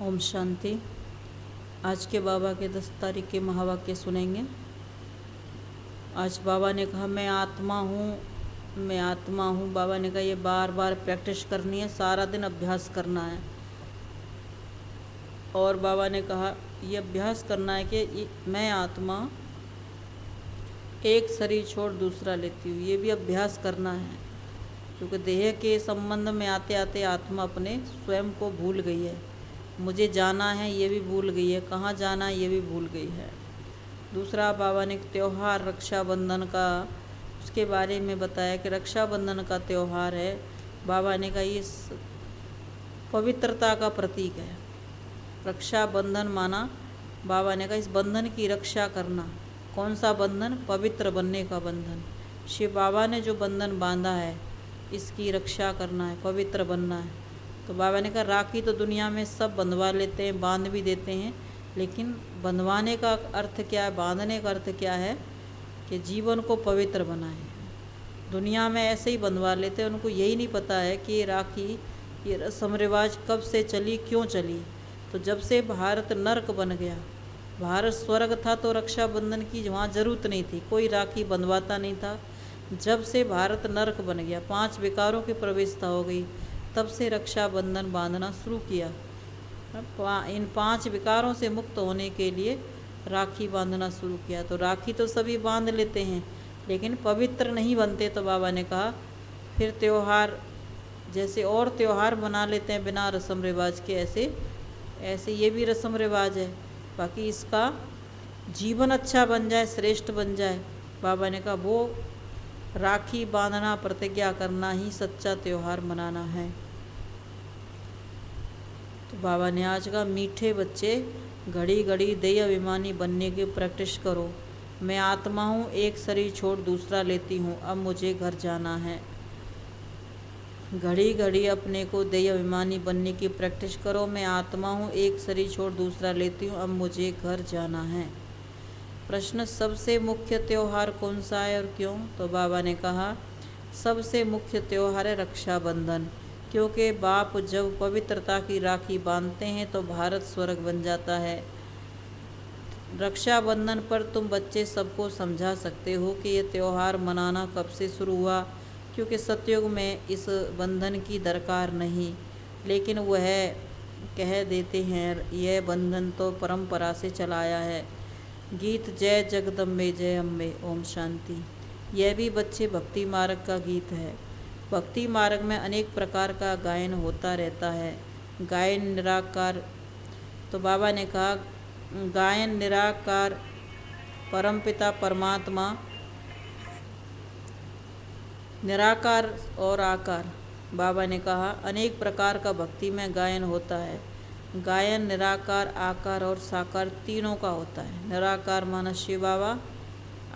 ओम शांति। आज के बाबा के 10 तारीख के महावाक्य सुनेंगे। आज बाबा ने कहा मैं आत्मा हूँ, मैं आत्मा हूँ। बाबा ने कहा ये बार बार प्रैक्टिस करनी है, सारा दिन अभ्यास करना है। और बाबा ने कहा ये अभ्यास करना है कि मैं आत्मा एक शरीर छोड़ दूसरा लेती हूँ, ये भी अभ्यास करना है। क्योंकि देह के संबंध में आते आते आत्मा अपने स्वयं को भूल गई है। मुझे जाना है ये भी भूल गई है, कहाँ जाना है ये भी भूल गई है। दूसरा बाबा ने त्यौहार रक्षाबंधन का उसके बारे में बताया कि रक्षाबंधन का त्यौहार है। बाबा ने कहा ये पवित्रता का प्रतीक है। रक्षाबंधन माना बाबा ने कहा इस बंधन की रक्षा करना। कौन सा बंधन? पवित्र बनने का बंधन। शिव बाबा ने जो बंधन बांधा है इसकी रक्षा करना है, पवित्र बनना है। तो बाबा ने कहा राखी तो दुनिया में सब बंधवा लेते हैं, बांध भी देते हैं, लेकिन बंधवाने का अर्थ क्या है, बांधने का अर्थ क्या है कि जीवन को पवित्र बनाए। दुनिया में ऐसे ही बंधवा लेते हैं, उनको यही नहीं पता है कि ये राखी, ये रस्म रिवाज कब से चली, क्यों चली। तो जब से भारत नर्क बन गया, भारत स्वर्ग था तो रक्षाबंधन की वहाँ ज़रूरत नहीं थी, कोई राखी बंधवाता नहीं था। जब से भारत नर्क बन गया, 5 विकारों की प्रवेशता हो गई, तब से रक्षाबंधन बांधना शुरू किया। इन 5 विकारों से मुक्त होने के लिए राखी बांधना शुरू किया। तो राखी तो सभी बांध लेते हैं, लेकिन पवित्र नहीं बनते। तो बाबा ने कहा फिर त्यौहार, जैसे और त्यौहार बना लेते हैं बिना रस्म रिवाज के, ऐसे ये भी रस्म रिवाज है। बाकी इसका जीवन अच्छा बन जाए, श्रेष्ठ बन जाए, बाबा ने कहा वो राखी बांधना, प्रतिज्ञा करना ही सच्चा त्यौहार मनाना है। तो बाबा ने आज कहा मीठे बच्चे घड़ी घड़ी दया अभिमानी बनने की प्रैक्टिस करो। मैं आत्मा हूँ, एक शरीर छोड़ दूसरा लेती हूँ, अब मुझे घर जाना है। घड़ी घड़ी अपने को दया अभिमानी बनने की प्रैक्टिस करो। मैं आत्मा हूँ, एक शरीर छोड़ दूसरा लेती हूँ, अब मुझे घर जाना है। प्रश्न, सबसे मुख्य त्यौहार कौन सा है और क्यों? तो बाबा ने कहा सबसे मुख्य त्यौहार है रक्षाबंधन, क्योंकि बाप जब पवित्रता की राखी बांधते हैं तो भारत स्वर्ग बन जाता है। रक्षाबंधन पर तुम बच्चे सबको समझा सकते हो कि ये त्यौहार मनाना कब से शुरू हुआ, क्योंकि सतयुग में इस बंधन की दरकार नहीं, लेकिन वह कह देते हैं यह बंधन तो परंपरा से चलाया है। गीत जय जगदम्बे जय अम्बे ओम शांति, यह भी बच्चे भक्ति मार्ग का गीत है। भक्ति मार्ग में अनेक प्रकार का गायन होता रहता है। गायन निराकार, तो बाबा ने कहा गायन निराकार परमपिता परमात्मा, निराकार और आकार। बाबा ने कहा अनेक प्रकार का भक्ति में गायन होता है। गायन निराकार, आकार और साकार तीनों का होता है। निराकार माना शिव बाबा,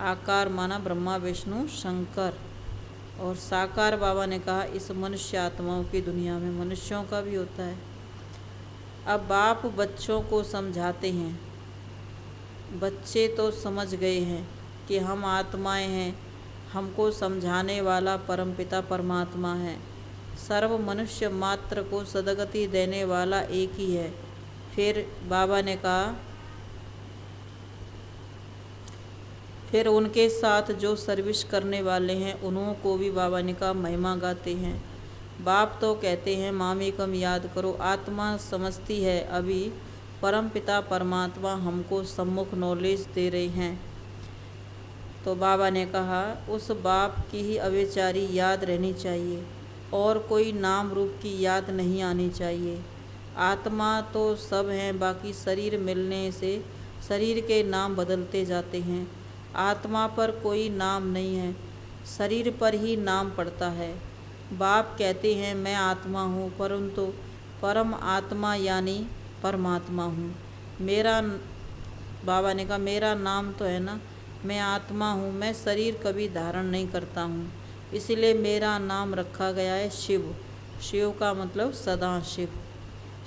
आकार माना ब्रह्मा विष्णु शंकर, और साकार बाबा ने कहा इस मनुष्य आत्माओं की दुनिया में मनुष्यों का भी होता है। अब बाप बच्चों को समझाते हैं। बच्चे तो समझ गए हैं कि हम आत्माएं हैं, हमको समझाने वाला परमपिता परमात्मा है। सर्व मनुष्य मात्र को सदगति देने वाला एक ही है। फिर बाबा ने कहा फिर उनके साथ जो सर्विस करने वाले हैं उन्हों को भी बाबा ने कहा महिमा गाते हैं। बाप तो कहते हैं मामी कम याद करो, आत्मा समझती है अभी परमपिता परमात्मा हमको सम्मुख नॉलेज दे रहे हैं। तो बाबा ने कहा उस बाप की ही अविचारी याद रहनी चाहिए और कोई नाम रूप की याद नहीं आनी चाहिए। आत्मा तो सब हैं, बाकी शरीर मिलने से शरीर के नाम बदलते जाते हैं। आत्मा पर कोई नाम नहीं है, शरीर पर ही नाम पड़ता है। बाप कहते हैं मैं आत्मा हूँ, परंतु परम आत्मा यानी परमात्मा हूँ। मेरा, बाबा ने कहा मेरा नाम तो है ना, मैं आत्मा हूँ, मैं शरीर कभी धारण नहीं करता हूँ, इसलिए मेरा नाम रखा गया है शिव। शिव का मतलब सदा शिव,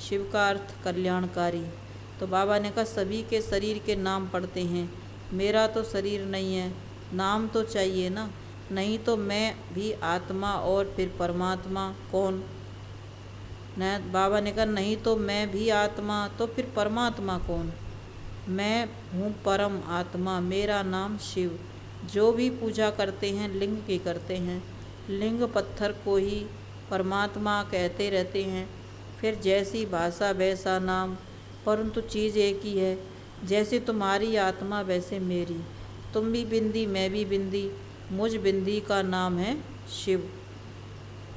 शिव का अर्थ कल्याणकारी। तो बाबा ने कहा सभी के शरीर के नाम पड़ते हैं, मेरा तो शरीर नहीं है, नाम तो चाहिए ना, नहीं तो मैं भी आत्मा और फिर परमात्मा कौन। न बाबा ने कहा नहीं तो मैं भी आत्मा, तो फिर परमात्मा कौन? मैं हूँ परम आत्मा, मेरा नाम शिव। जो भी पूजा करते हैं लिंग की करते हैं, लिंग पत्थर को ही परमात्मा कहते रहते हैं। फिर जैसी भाषा वैसा नाम, परंतु चीज़ एक ही है। जैसे तुम्हारी आत्मा वैसे मेरी, तुम भी बिंदी मैं भी बिंदी, मुझ बिंदी का नाम है शिव।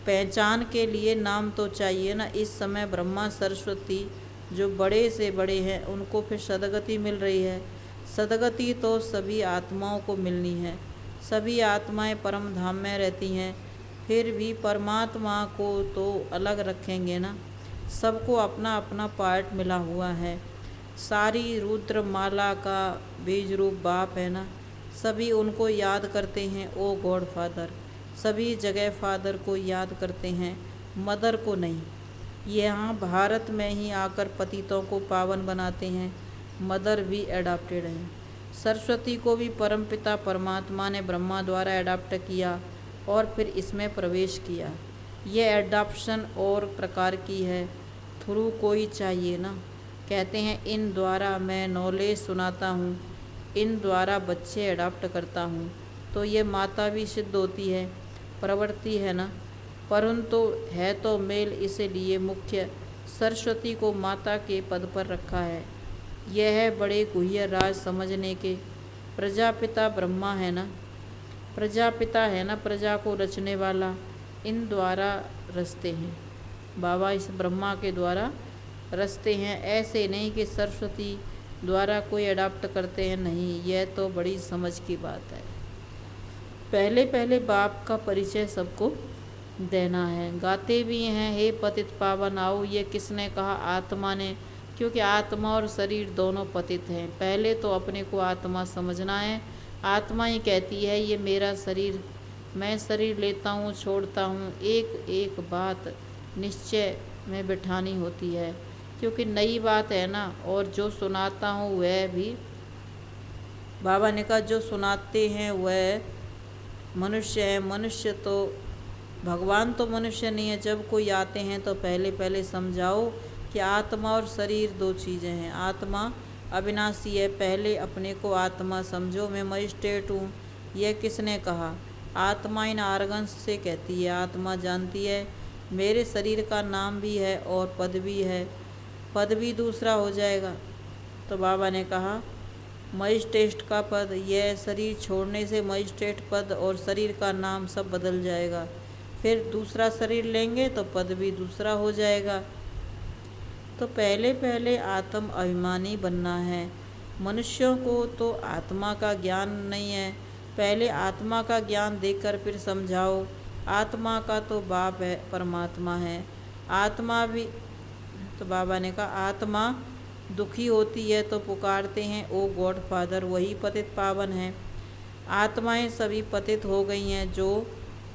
पहचान के लिए नाम तो चाहिए ना। इस समय ब्रह्मा सरस्वती जो बड़े से बड़े हैं उनको फिर सदगति मिल रही है। सदगति तो सभी आत्माओं को मिलनी है। सभी आत्माएं परम धाम में रहती हैं, फिर भी परमात्मा को तो अलग रखेंगे ना। सबको अपना अपना पार्ट मिला हुआ है। सारी रुद्र माला का बीज रूप बाप है ना। सभी उनको याद करते हैं, ओ गॉड फादर। सभी जगह फादर को याद करते हैं, मदर को नहीं। यहाँ भारत में ही आकर पतितों को पावन बनाते हैं। मदर भी एडाप्टेड हैं। सरस्वती को भी परमपिता परमात्मा ने ब्रह्मा द्वारा एडाप्ट किया और फिर इसमें प्रवेश किया। यह एडाप्शन और प्रकार की है, थ्रू कोई चाहिए ना। कहते हैं इन द्वारा मैं नॉलेज सुनाता हूँ, इन द्वारा बच्चे एडाप्ट करता हूँ। तो ये माता भी सिद्ध होती है, प्रवृत्ति है ना। परंतु है तो मेल, इसीलिए मुख्य सरस्वती को माता के पद पर रखा है। यह है बड़े गुह्य राज समझने के। प्रजापिता ब्रह्मा है ना, प्रजापिता है ना, प्रजा को रचने वाला। इन द्वारा रचते हैं बाबा, इस ब्रह्मा के द्वारा रचते हैं। ऐसे नहीं कि सरस्वती द्वारा कोई अडाप्ट करते हैं, नहीं। यह तो बड़ी समझ की बात है। पहले पहले बाप का परिचय सबको देना है। गाते भी हैं हे पतित पावन आओ। ये किसने कहा? आत्मा ने, क्योंकि आत्मा और शरीर दोनों पतित हैं। पहले तो अपने को आत्मा समझना है। आत्मा ही कहती है ये मेरा शरीर, मैं शरीर लेता हूँ छोड़ता हूँ। एक एक बात निश्चय में बिठानी होती है, क्योंकि नई बात है ना। और जो सुनाता हूँ वह भी, बाबा ने कहा जो सुनाते हैं वह मनुष्य है। मनुष्य तो, भगवान तो मनुष्य नहीं है। जब कोई आते हैं तो पहले पहले समझाओ कि आत्मा और शरीर दो चीज़ें हैं। आत्मा अविनाशी है, पहले अपने को आत्मा समझो। मैं मजिस्ट्रेट हूँ, यह किसने कहा? आत्मा इन आर्गन्स से कहती है। आत्मा जानती है मेरे शरीर का नाम भी है और पद भी है, पद भी दूसरा हो जाएगा। तो बाबा ने कहा मजिस्ट्रेट का पद, यह शरीर छोड़ने से मजिस्ट्रेट पद और शरीर का नाम सब बदल जाएगा। फिर दूसरा शरीर लेंगे तो पद भी दूसरा हो जाएगा। तो पहले पहले आत्म अभिमानी बनना है। मनुष्यों को तो आत्मा का ज्ञान नहीं है। पहले आत्मा का ज्ञान देकर फिर समझाओ। आत्मा का तो बाप है, परमात्मा है। आत्मा भी, तो बाबा ने कहा आत्मा दुखी होती है तो पुकारते हैं ओ गॉड फादर, वही पतित पावन है। आत्माएं सभी पतित हो गई हैं, जो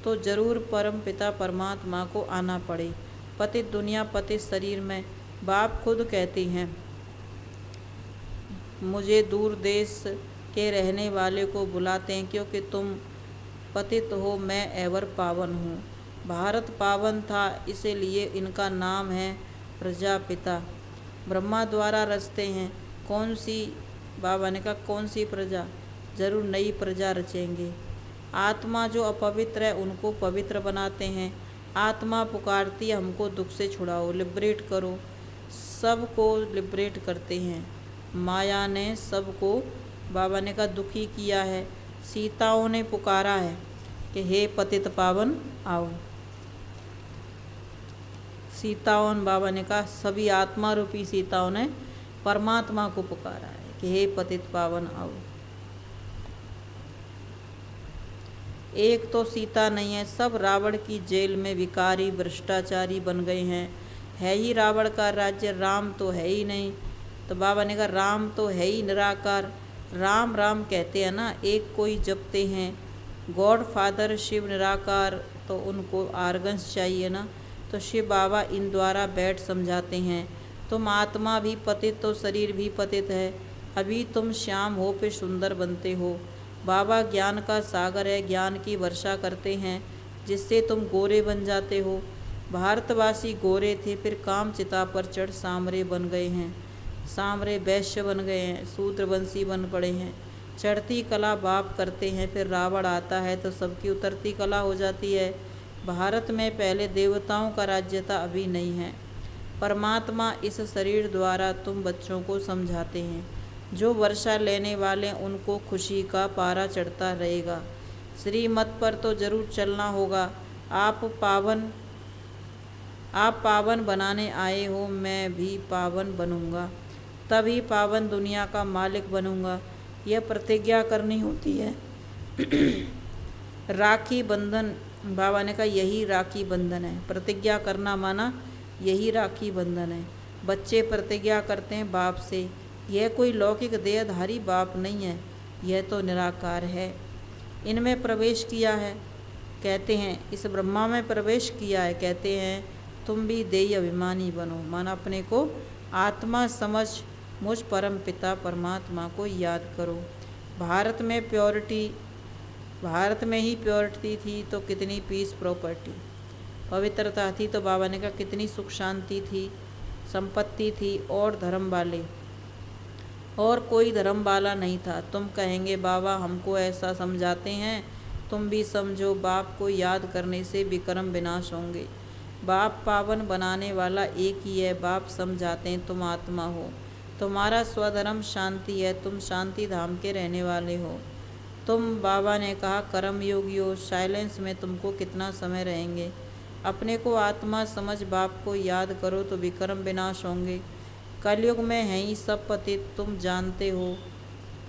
तो जरूर परम पिता परमात्मा को आना पड़े। पतित दुनिया पतित शरीर में। बाप खुद कहते हैं मुझे दूर देश के रहने वाले को बुलाते हैं, क्योंकि तुम पतित हो, मैं एवर पावन हूँ। भारत पावन था, इसीलिए इनका नाम है प्रजापिता। ब्रह्मा द्वारा रचते हैं। कौन सी? बाबा ने कहा कौन सी प्रजा? जरूर नई प्रजा रचेंगे। आत्मा जो अपवित्र है उनको पवित्र बनाते हैं। आत्मा पुकारती है हमको दुख से छुड़ाओ, लिबरेट करो। सबको लिबरेट करते हैं। माया ने सबको, बाबा ने कहा दुखी किया है। सीताओं ने पुकारा है कि हे पतित पावन आओ। सीताओं, बाबा ने कहा सभी आत्मा रूपी सीताओं ने परमात्मा को पुकारा है कि हे पतित पावन आओ। एक तो सीता नहीं है, सब रावण की जेल में विकारी भ्रष्टाचारी बन गए हैं। है ही रावण का राज्य, राम तो है ही नहीं। तो बाबा ने कहा राम तो है ही निराकार। राम राम कहते हैं ना, एक कोई जपते हैं। गॉड फादर शिव निराकार, तो उनको आर्गन्स चाहिए ना। तो शिव बाबा इन द्वारा बैठ समझाते हैं तुम आत्मा भी पतित तो शरीर भी पतित है। अभी तुम श्याम हो फिर सुंदर बनते हो। बाबा ज्ञान का सागर है, ज्ञान की वर्षा करते हैं जिससे तुम गोरे बन जाते हो। भारतवासी गोरे थे, फिर काम चिता पर चढ़ सांवरे बन गए हैं, सांवरे वैश्य बन गए हैं, शूद्रवंशी बन पड़े हैं। चढ़ती कला बाप करते हैं, फिर रावण आता है तो सबकी उतरती कला हो जाती है। भारत में पहले देवताओं का राज्य था, अभी नहीं है। परमात्मा इस शरीर द्वारा तुम बच्चों को समझाते हैं। जो वर्षा लेने वाले उनको खुशी का पारा चढ़ता रहेगा। श्रीमत पर तो जरूर चलना होगा। आप पावन बनाने आए हो, मैं भी पावन बनूंगा, तभी पावन दुनिया का मालिक बनूंगा। यह प्रतिज्ञा करनी होती है। राखी बंधन, बाबा ने कहा यही राखी बंधन है। प्रतिज्ञा करना माना यही राखी बंधन है। बच्चे प्रतिज्ञा करते हैं बाप से। यह कोई लौकिक देहधारी बाप नहीं है, यह तो निराकार है। इनमें प्रवेश किया है, कहते हैं इस ब्रह्मा में प्रवेश किया है, कहते हैं तुम भी देय अभिमानी बनो, माना अपने को आत्मा समझ मुझ परम पिता परमात्मा को याद करो। भारत में ही प्योरिटी थी तो कितनी पीस प्रॉपर्टी, पवित्रता थी तो बाबा ने कहा कितनी सुख शांति थी, संपत्ति थी, और धर्म वाले, और कोई धर्म वाला नहीं था। तुम कहेंगे बाबा हमको ऐसा समझाते हैं, तुम भी समझो बाप को याद करने से विक्रम विनाश होंगे। बाप पावन बनाने वाला एक ही है। बाप समझाते हैं तुम आत्मा हो, तुम्हारा स्वधर्म शांति है, तुम शांति धाम के रहने वाले हो। तुम, बाबा ने कहा, कर्म योगी हो, साइलेंस में तुमको कितना समय रहेंगे। अपने को आत्मा समझ बाप को याद करो तो विक्रम विनाश होंगे। कलयुग में है ही सब पतित, तुम जानते हो।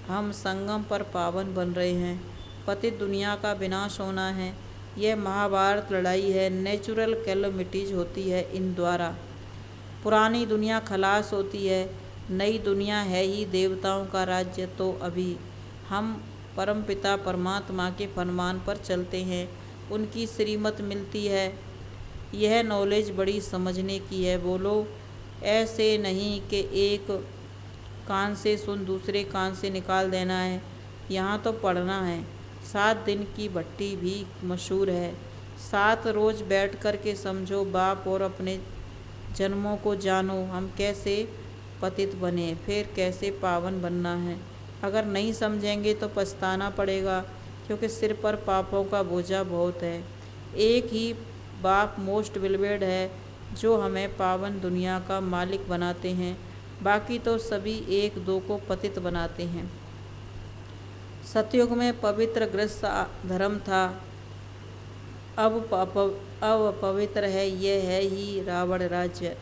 हम संगम पर पावन बन रहे हैं। पतित दुनिया का विनाश होना है। यह महाभारत लड़ाई है। नेचुरल कैलमिटीज होती है इन द्वारा। पुरानी दुनिया खलास होती है, नई दुनिया है ही देवताओं का राज्य। तो अभी हम परमपिता परमात्मा के फरमान पर चलते हैं, उनकी श्रीमत मिलती है। यह नॉलेज बड़ी समझने की है। बोलो ऐसे नहीं कि एक कान से सुन दूसरे कान से निकाल देना है, यहाँ तो पढ़ना है। 7 दिन की भट्टी भी मशहूर है। 7 रोज बैठ कर के समझो बाप और अपने जन्मों को जानो। हम कैसे पतित बने, फिर कैसे पावन बनना है। अगर नहीं समझेंगे तो पछताना पड़ेगा, क्योंकि सिर पर पापों का बोझा बहुत है। एक ही बाप मोस्ट बिलवेड है जो हमें पावन दुनिया का मालिक बनाते हैं, बाकी तो सभी एक दो को पतित बनाते हैं। सतयुग में पवित्र गृहस्थ धर्म था, अब पवित्र है, यह है ही रावण राज्य।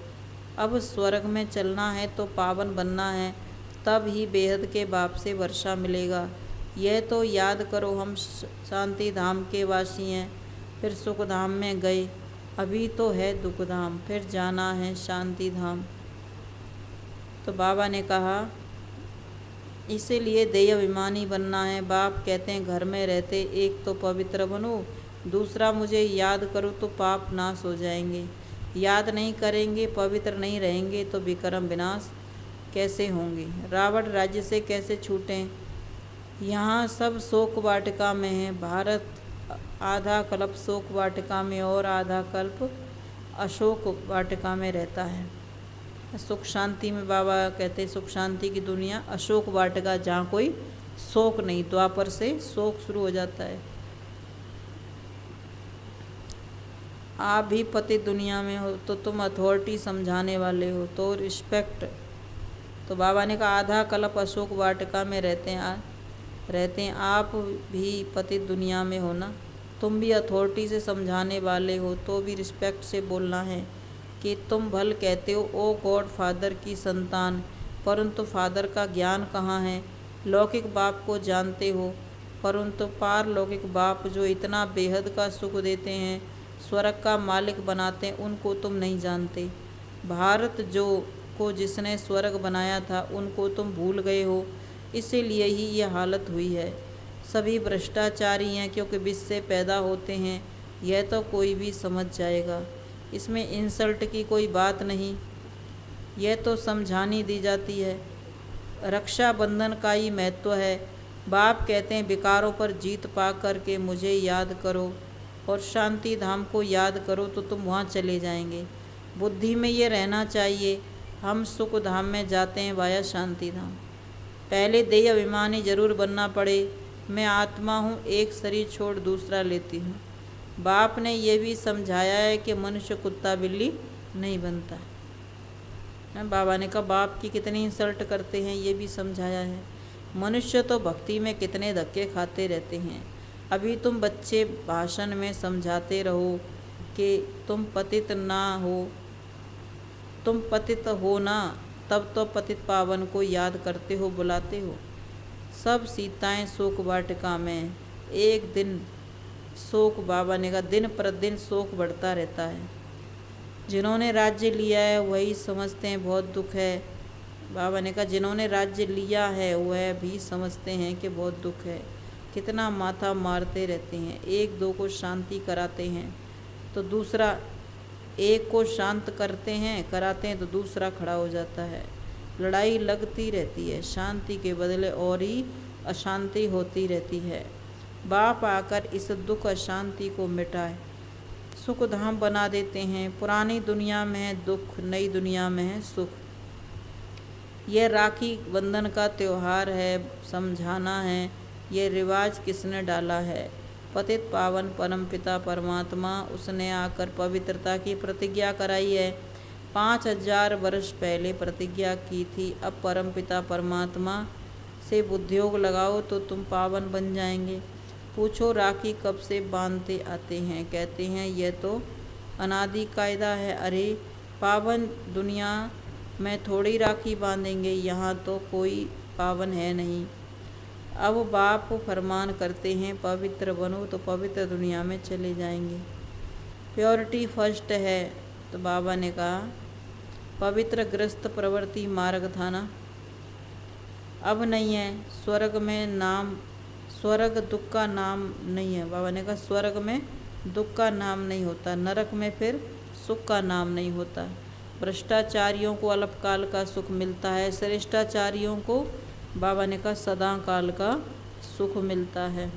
अब स्वर्ग में चलना है तो पावन बनना है, तब ही बेहद के बाप से वर्षा मिलेगा। यह तो याद करो, हम शांति धाम के वासी हैं, फिर सुख धाम में गए, अभी तो है दुख धाम, फिर जाना है शांति धाम। तो बाबा ने कहा इसीलिए देय अभिमानी बनना है। बाप कहते हैं घर में रहते एक तो पवित्र बनो, दूसरा मुझे याद करो तो पाप नाश हो जाएंगे। याद नहीं करेंगे, पवित्र नहीं रहेंगे तो विक्रम विनाश कैसे होंगे। रावण राज्य से कैसे छूटें। यहाँ सब शोक वाटिका में है। भारत आधा कल्प शोक वाटिका में और आधा कल्प अशोक वाटिका में रहता है। सुख शांति में बाबा कहते हैं सुख शांति की दुनिया अशोक वाटिका, जहाँ कोई शोक नहीं। द्वापर से शोक शुरू हो जाता है। आप भी पति दुनिया में हो तो तुम अथॉरिटी समझाने वाले हो तो रिस्पेक्ट। तो बाबा ने कहा आधा कल्प अशोक वाटिका में रहते हैं। आप भी पति दुनिया में हो ना, तुम भी अथॉरिटी से समझाने वाले हो तो भी रिस्पेक्ट से बोलना है कि तुम भल कहते हो ओ गॉड फादर की संतान, परंतु फादर का ज्ञान कहाँ है। लौकिक बाप को जानते हो, परंतु पारलौकिक बाप जो इतना बेहद का सुख देते हैं, स्वर्ग का मालिक बनाते हैं, उनको तुम नहीं जानते। भारत को जिसने स्वर्ग बनाया था उनको तुम भूल गए हो, इसीलिए ही ये हालत हुई है। सभी भ्रष्टाचारी हैं क्योंकि विष से पैदा होते हैं। यह तो कोई भी समझ जाएगा, इसमें इंसल्ट की कोई बात नहीं, यह तो समझानी दी जाती है। रक्षाबंधन का ही महत्व है। बाप कहते हैं विकारों पर जीत पा कर के मुझे याद करो, और शांति धाम को याद करो तो तुम वहाँ चले जाएंगे। बुद्धि में ये रहना चाहिए, हम सुख धाम में जाते हैं वाया शांति धाम। पहले देह अभिमानी जरूर बनना पड़े, मैं आत्मा हूँ, एक शरीर छोड़ दूसरा लेती हूँ। बाप ने ये भी समझाया है कि मनुष्य कुत्ता बिल्ली नहीं बनता है। बाबा ने कहा बाप की कितनी इंसल्ट करते हैं, ये भी समझाया है। मनुष्य तो भक्ति में कितने धक्के खाते रहते हैं। अभी तुम बच्चे भाषण में समझाते रहो कि तुम पतित ना हो, तुम पतित हो ना, तब तो पतित पावन को याद करते हो, बुलाते हो। सब सीताएं शोक वाटिका में, एक दिन शोक, बाबा ने कहा दिन प्रतिदिन शोक बढ़ता रहता है। जिन्होंने राज्य लिया है वही समझते हैं बहुत दुख है। बाबा ने कहा जिन्होंने राज्य लिया है वह भी समझते हैं कि बहुत दुख है। कितना माथा मारते रहते हैं, एक दो को शांति कराते हैं तो दूसरा, एक को शांत करते हैं कराते हैं तो दूसरा खड़ा हो जाता है। लड़ाई लगती रहती है, शांति के बदले और ही अशांति होती रहती है। बाप आकर इस दुख अशांति को मिटाए, सुख धाम बना देते हैं। पुरानी दुनिया में है दुख, नई दुनिया में है सुख। यह राखी बंधन का त्यौहार है, समझाना है ये रिवाज किसने डाला है। पतित पावन परमपिता परमात्मा, उसने आकर पवित्रता की प्रतिज्ञा कराई है। 5000 वर्ष पहले प्रतिज्ञा की थी। अब परमपिता परमात्मा से बुद्धियोग लगाओ तो तुम पावन बन जाएंगे। पूछो राखी कब से बांधते आते हैं, कहते हैं यह तो अनादि कायदा है। अरे पावन दुनिया में थोड़ी राखी बांधेंगे, यहाँ तो कोई पावन है नहीं। अब बाप फरमान करते हैं पवित्र बनो तो पवित्र दुनिया में चले जाएंगे। प्योरिटी फर्स्ट है। तो बाबा ने कहा पवित्र ग्रस्त प्रवृत्ति मार्ग था ना, अब नहीं है। स्वर्ग में नाम, स्वर्ग दुख का नाम नहीं है। बाबा ने कहा स्वर्ग में दुख का नाम नहीं होता, नरक में फिर सुख का नाम नहीं होता। भ्रष्टाचारियों को अल्पकाल का सुख मिलता है, श्रेष्ठाचारियों को बाबा ने कहा सदा काल का सुख मिलता है।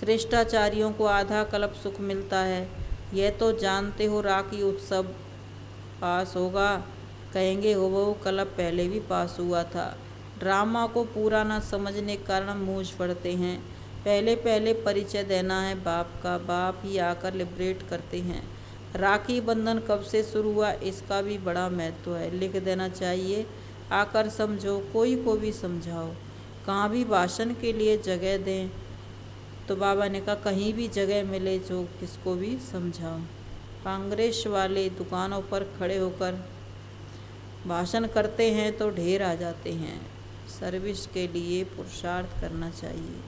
श्रेष्ठाचारियों को आधा कल्प सुख मिलता है। यह तो जानते हो राखी उत्सव पास होगा, कहेंगे हो वो कल्प पहले भी पास हुआ था। ड्रामा को पूरा ना समझने के कारण मूंझ पड़ते हैं। पहले पहले परिचय देना है बाप का, बाप ही आकर लिबरेट करते हैं। राखी बंधन कब से शुरू हुआ इसका भी बड़ा महत्व है, लिख देना चाहिए। आकर समझो, कोई को भी समझाओ, कहाँ भी भाषण के लिए जगह दें। तो बाबा ने कहा कहीं भी जगह मिले जो किसको भी समझाओ। कांग्रेस वाले दुकानों पर खड़े होकर भाषण करते हैं तो ढेर आ जाते हैं। सर्विस के लिए पुरुषार्थ करना चाहिए,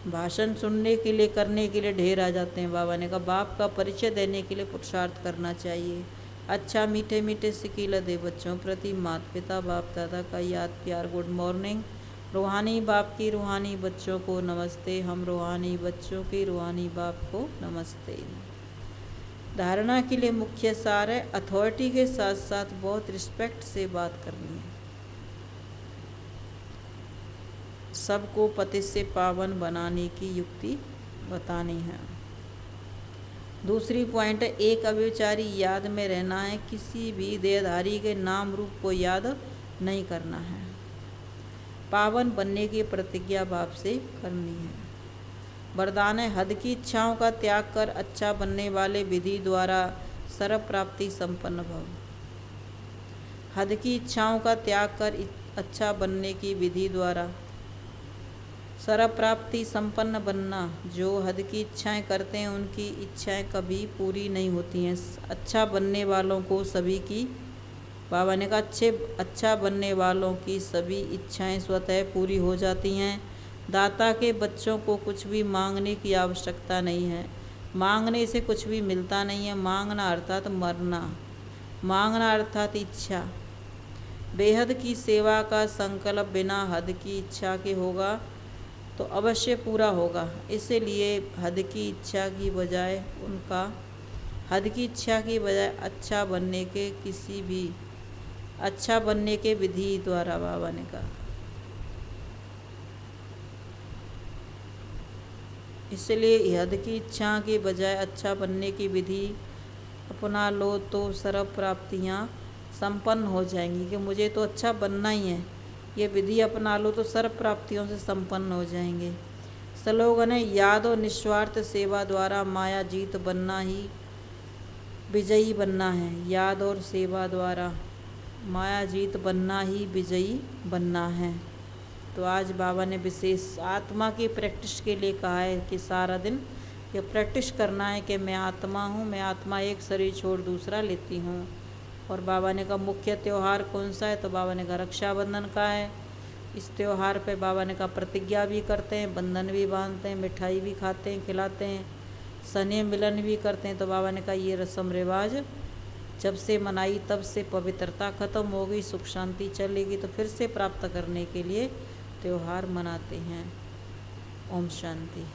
भाषण सुनने के लिए करने के लिए ढेर आ जाते हैं। बाबा ने कहा बाप का परिचय देने के लिए पुरुषार्थ करना चाहिए। अच्छा मीठे मीठे सिकीला दे बच्चों प्रति माता पिता बाप दादा का याद प्यार, गुड मॉर्निंग। रूहानी बाप की रूहानी बच्चों को नमस्ते, हम रूहानी बच्चों की रूहानी बाप को नमस्ते। धारणा के लिए मुख्य सार है अथॉरिटी के साथ साथ बहुत रिस्पेक्ट से बात करनी है। सबको पति से पावन बनाने की युक्ति बतानी है। दूसरी पॉइंट है एक अव्यभिचारी याद में रहना है, किसी भी देहधारी के नाम रूप को याद नहीं करना है। पावन बनने की प्रतिज्ञा बाप से करनी है। वरदान है हद की इच्छाओं का त्याग कर अच्छा बनने वाले विधि द्वारा सर्व प्राप्ति संपन्न भव। हद की इच्छाओं का त्याग कर अच्छा बनने की विधि द्वारा सर्व प्राप्ति संपन्न बनना। जो हद की इच्छाएं करते हैं उनकी इच्छाएं कभी पूरी नहीं होती हैं। अच्छा बनने वालों को सभी की, बाबा ने कहा अच्छा बनने वालों की सभी इच्छाएं स्वतः पूरी हो जाती हैं। दाता के बच्चों को कुछ भी मांगने की आवश्यकता नहीं है। मांगने से कुछ भी मिलता नहीं है। मांगना अर्थात मरना, मांगना अर्थात इच्छा। बेहद की सेवा का संकल्प बिना हद की इच्छा के होगा तो अवश्य पूरा होगा। इसलिए हद की इच्छा की बजाय अच्छा बनने के विधि द्वारा बाबा ने कहा इसलिए हद की इच्छा के बजाय अच्छा बनने की विधि अपना लो तो सर्व प्राप्तियाँ संपन्न हो जाएंगी। कि मुझे तो अच्छा बनना ही है, ये विधि अपना लो तो सर्व प्राप्तियों से संपन्न हो जाएंगे। स्लोगन है, याद और निस्वार्थ सेवा द्वारा माया जीत बनना ही विजयी बनना है। याद और सेवा द्वारा माया जीत बनना ही विजयी बनना है। तो आज बाबा ने विशेष आत्मा की प्रैक्टिस के लिए कहा है कि सारा दिन ये प्रैक्टिस करना है कि मैं आत्मा हूँ, मैं आत्मा एक शरीर छोड़ दूसरा लेती हूँ। और बाबा ने कहा मुख्य त्यौहार कौन सा है, तो बाबा ने कहा रक्षाबंधन का है। इस त्यौहार पे बाबा ने कहा प्रतिज्ञा भी करते हैं, बंधन भी बांधते हैं, मिठाई भी खाते हैं, खिलाते हैं, स्नेह मिलन भी करते हैं। तो बाबा ने कहा ये रस्म रिवाज जब से मनाई तब से पवित्रता खत्म हो गई, सुख शांति चलेगी, तो फिर से प्राप्त करने के लिए त्यौहार मनाते हैं। ओम शांति।